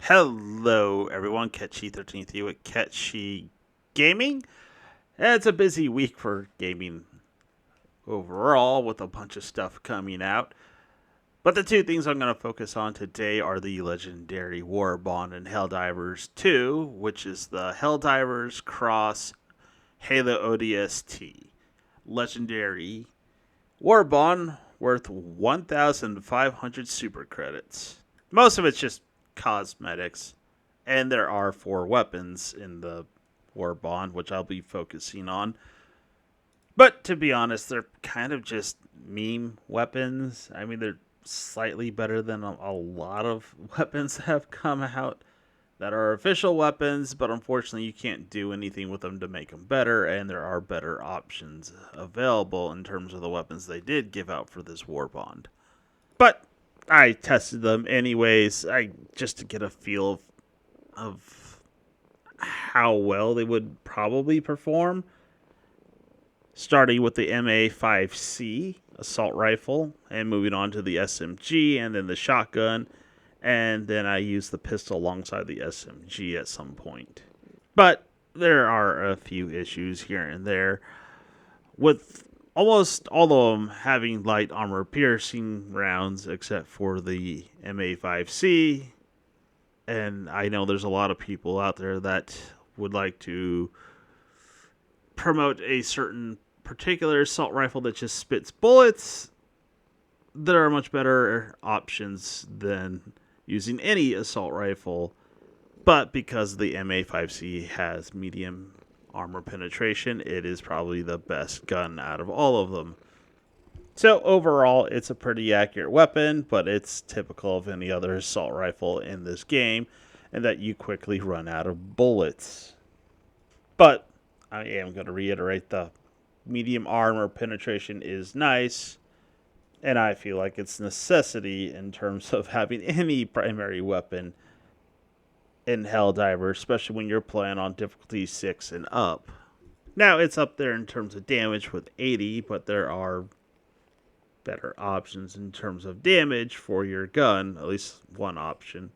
Hello, everyone. Catchy13 here with Catchy Gaming. It's a busy week for gaming overall with a bunch of stuff coming out. But the two things I'm going to focus on today are the legendary Warbond and Helldivers 2, which is the Helldivers Cross Halo ODST. Legendary Warbond worth 1,500 super credits. Most of it's just cosmetics. And there are 4 weapons in the Warbond, which I'll be focusing on. But to be honest, they're kind of just meme weapons. I mean, they're slightly better than a lot of weapons that have come out that are official weapons, but unfortunately, you can't do anything with them to make them better, and there are better options available in terms of the weapons they did give out for this Warbond. But I tested them anyways, just to get a feel of how well they would probably perform. Starting with the MA5C assault rifle and moving on to the SMG and then the shotgun. And then I used the pistol alongside the SMG at some point. But there are a few issues here and there. With almost all of them having light armor piercing rounds except for the MA5C. And I know there's a lot of people out there that would like to promote a certain particular assault rifle that just spits bullets. There are much better options than using any assault rifle. But because the MA5C has medium armor penetration, it is probably the best gun out of all of them. So overall, it's a pretty accurate weapon, but it's typical of any other assault rifle in this game, and that you quickly run out of bullets. But I am going to reiterate, the medium armor penetration is nice, and I feel like it's necessity in terms of having any primary weapon in Helldivers, especially when you're playing on difficulty 6 and up. Now, it's up there in terms of damage with 80, but there are better options in terms of damage for your gun, at least one option.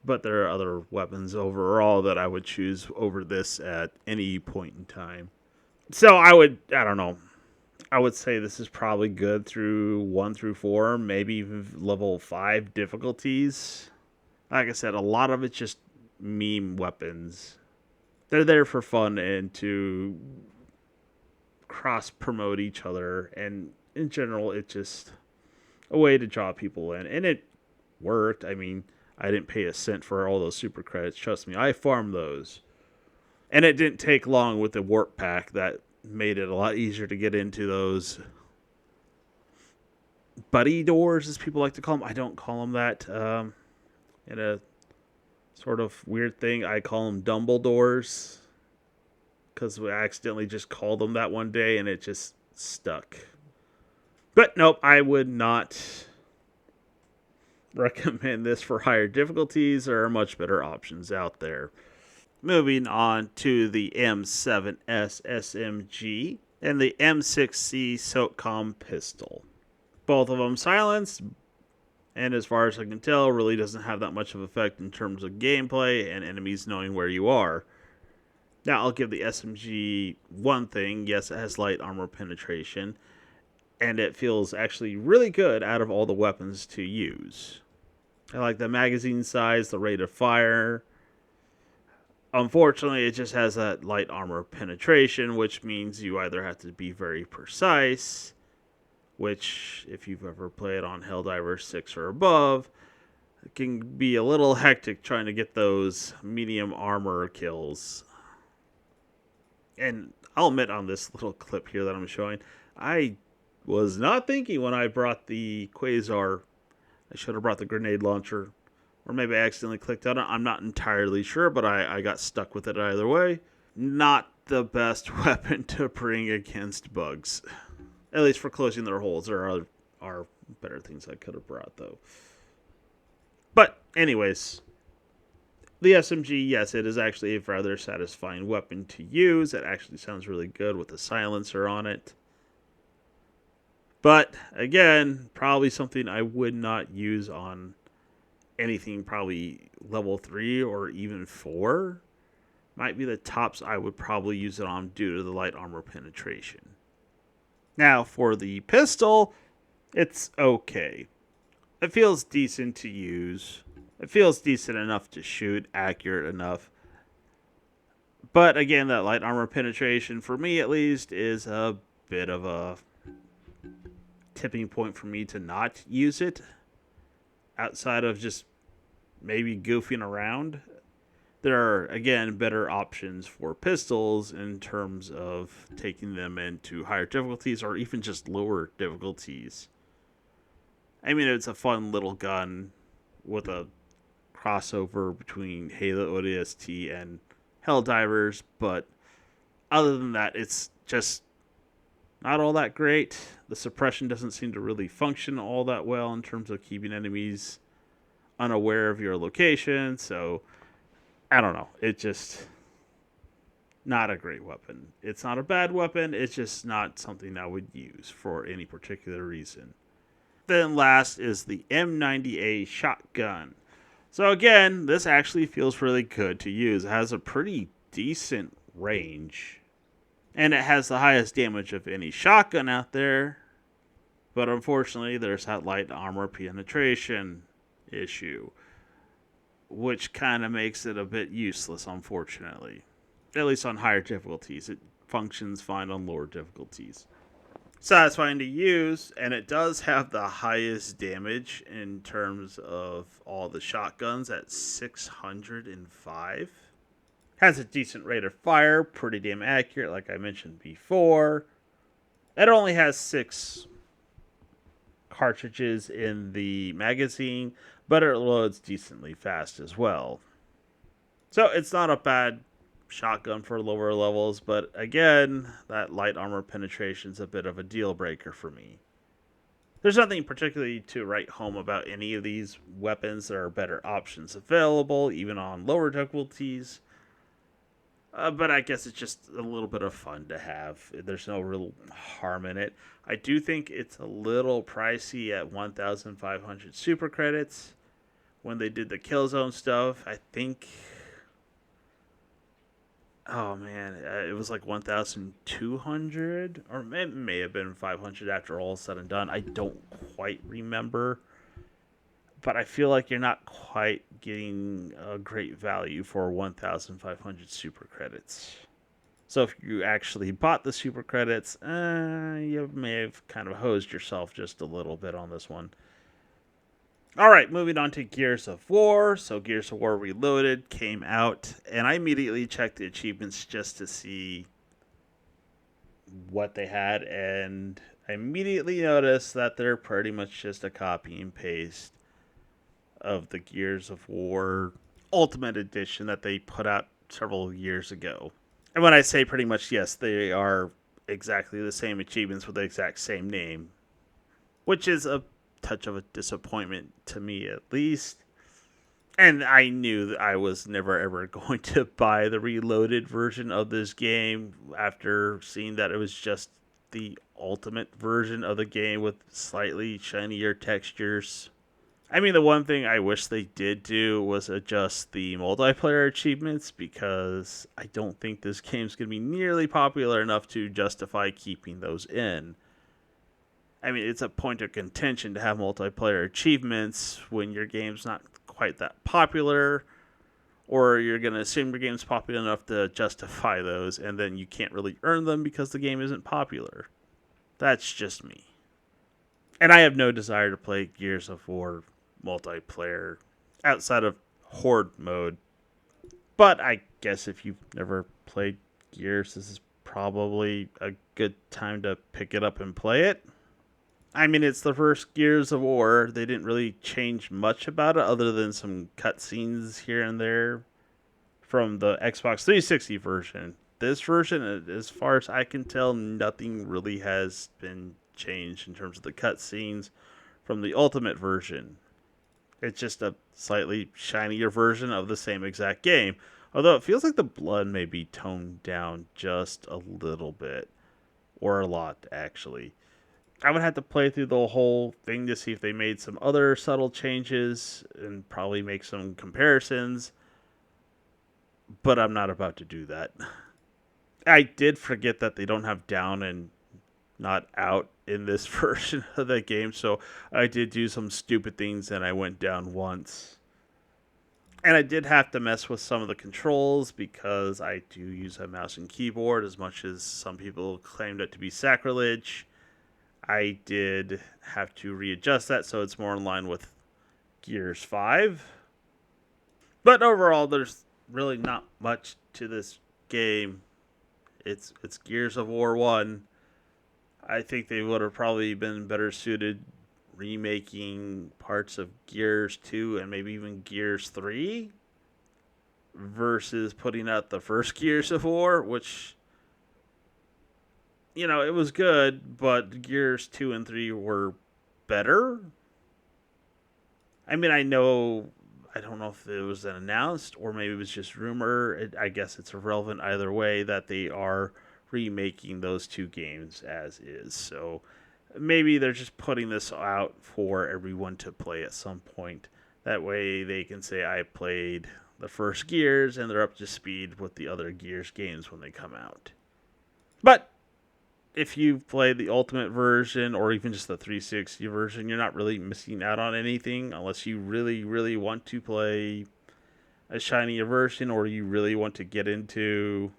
But there are other weapons overall that I would choose over this at any point in time. So I don't know. I would say this is probably good through 1 through 4, maybe even level 5 difficulties. Like I said, a lot of it's just meme weapons. They're there for fun and to cross promote each other, and in general, it's just a way to draw people in, and it worked. I mean, I didn't pay a cent for all those super credits. Trust me, I farmed those. And it didn't take long with the warp pack that made it a lot easier to get into those buddy doors, as people like to call them. I don't call them that. In a sort of weird thing, I call them Dumbledores, because we accidentally just called them that one day and it just stuck. But nope, I would not recommend this for higher difficulties. There are much better options out there. Moving on to the M7S SMG and the M6C SOCOM pistol. Both of them silenced, and as far as I can tell, really doesn't have that much of effect in terms of gameplay and enemies knowing where you are. Now, I'll give the SMG one thing. Yes, it has light armor penetration, and it feels actually really good out of all the weapons to use. I like the magazine size, the rate of fire. Unfortunately, it just has that light armor penetration, which means you either have to be very precise, which, if you've ever played on Helldivers 6 or above, it can be a little hectic trying to get those medium armor kills. And I'll admit, on this little clip here that I'm showing, I was not thinking when I brought the Quasar. I should have brought the grenade launcher. Or maybe I accidentally clicked on it. I'm not entirely sure, but I got stuck with it either way. Not the best weapon to bring against bugs. At least for closing their holes. There are better things I could have brought, though. But anyways, the SMG, yes, it is actually a rather satisfying weapon to use. It actually sounds really good with the silencer on it. But again, probably something I would not use on anything probably level 3 or even 4 might be the tops I would probably use it on due to the light armor penetration. Now, for the pistol, it's okay. It feels decent to use. It feels decent enough to shoot, accurate enough. But again, that light armor penetration, for me at least, is a bit of a tipping point for me to not use it. Outside of just maybe goofing around, there are, again, better options for pistols in terms of taking them into higher difficulties or even just lower difficulties. I mean, it's a fun little gun with a crossover between Halo ODST and Helldivers, but other than that, it's just not all that great. The suppression doesn't seem to really function all that well in terms of keeping enemies unaware of your location, so I don't know. It's just not a great weapon. It's not a bad weapon, it's just not something I would use for any particular reason. Then last is the M90A shotgun. So again, this actually feels really good to use. It has a pretty decent range, and it has the highest damage of any shotgun out there. But unfortunately, there's that light armor penetration issue, which kind of makes it a bit useless, unfortunately. At least on higher difficulties. It functions fine on lower difficulties. Satisfying to use, and it does have the highest damage in terms of all the shotguns at 605. Has a decent rate of fire, pretty damn accurate, like I mentioned before. It only has 6 cartridges in the magazine, but it loads decently fast as well. So it's not a bad shotgun for lower levels, but again, that light armor penetration is a bit of a deal breaker for me. There's nothing particularly to write home about any of these weapons. There are better options available, even on lower difficulties. But I guess it's just a little bit of fun to have. There's no real harm in it. I do think it's a little pricey at 1,500 super credits. When they did the Killzone stuff, I think... Oh man, it was like 1,200, or it may have been 500 after all said and done. I don't quite remember, but I feel like you're not quite getting a great value for 1,500 super credits. So if you actually bought the super credits, you may have kind of hosed yourself just a little bit on this one. Alright, moving on to Gears of War. So Gears of War Reloaded came out, and I immediately checked the achievements just to see what they had, and I immediately noticed that they're pretty much just a copy and paste of the Gears of War Ultimate Edition that they put out several years ago. And when I say pretty much, yes, they are exactly the same achievements with the exact same name, which is a touch of a disappointment to me, at least. And I knew that I was never ever going to buy the reloaded version of this game after seeing that it was just the ultimate version of the game with slightly shinier textures. I mean, the one thing I wish they did do was adjust the multiplayer achievements, because I don't think this game's going to be nearly popular enough to justify keeping those in. I mean, it's a point of contention to have multiplayer achievements when your game's not quite that popular, or you're going to assume your game's popular enough to justify those, and then you can't really earn them because the game isn't popular. That's just me. And I have no desire to play Gears of War multiplayer outside of Horde mode. But I guess if you've never played Gears, this is probably a good time to pick it up and play it. I mean, it's the first Gears of War. They didn't really change much about it other than some cutscenes here and there from the Xbox 360 version. This version, as far as I can tell, nothing really has been changed in terms of the cutscenes from the Ultimate version. It's just a slightly shinier version of the same exact game. Although it feels like the blood may be toned down just a little bit. Or a lot, actually. I would have to play through the whole thing to see if they made some other subtle changes and probably make some comparisons. But I'm not about to do that. I did forget that they don't have down and not out in this version of the game, so I did do some stupid things and I went down once. And I did have to mess with some of the controls because I do use a mouse and keyboard as much as some people claimed it to be sacrilege. I did have to readjust that so it's more in line with Gears 5. But overall, there's really not much to this game. It's Gears of War 1. I think they would have probably been better suited remaking parts of Gears 2 and maybe even Gears 3 versus putting out the first Gears of War, which, you know, it was good, but Gears 2 and 3 were better. I mean, I don't know if it was announced or maybe it was just rumor. I guess it's irrelevant either way that they are remaking those two games as is. So maybe they're just putting this out for everyone to play at some point. That way they can say, I played the first Gears and they're up to speed with the other Gears games when they come out. But if you play the Ultimate version or even just the 360 version, you're not really missing out on anything unless you really, really want to play a shinier version or you really want to get into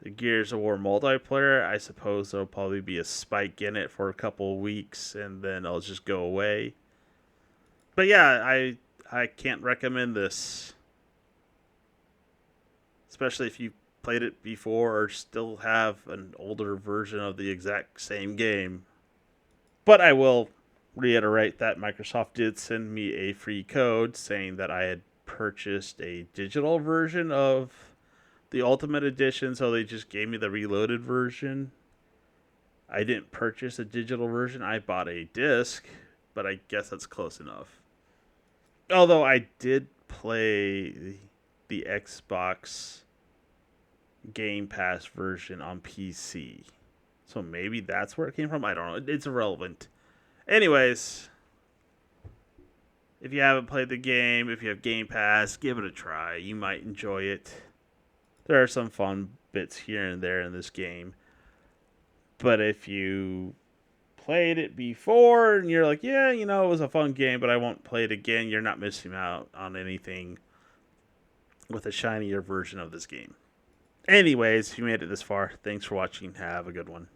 the Gears of War multiplayer. I suppose there'll probably be a spike in it for a couple of weeks and then it'll just go away. But yeah, I can't recommend this. Especially if you played it before or still have an older version of the exact same game. But I will reiterate that Microsoft did send me a free code saying that I had purchased a digital version of the Ultimate Edition, so they just gave me the reloaded version. I didn't purchase a digital version. I bought a disc, but I guess that's close enough. Although I did play the Xbox Game Pass version on PC. So maybe that's where it came from. I don't know. It's irrelevant. Anyways, if you haven't played the game, if you have Game Pass, give it a try. You might enjoy it. There are some fun bits here and there in this game. But if you played it before and you're like, yeah, you know, it was a fun game, but I won't play it again, you're not missing out on anything with a shinier version of this game. Anyways, if you made it this far, thanks for watching. Have a good one.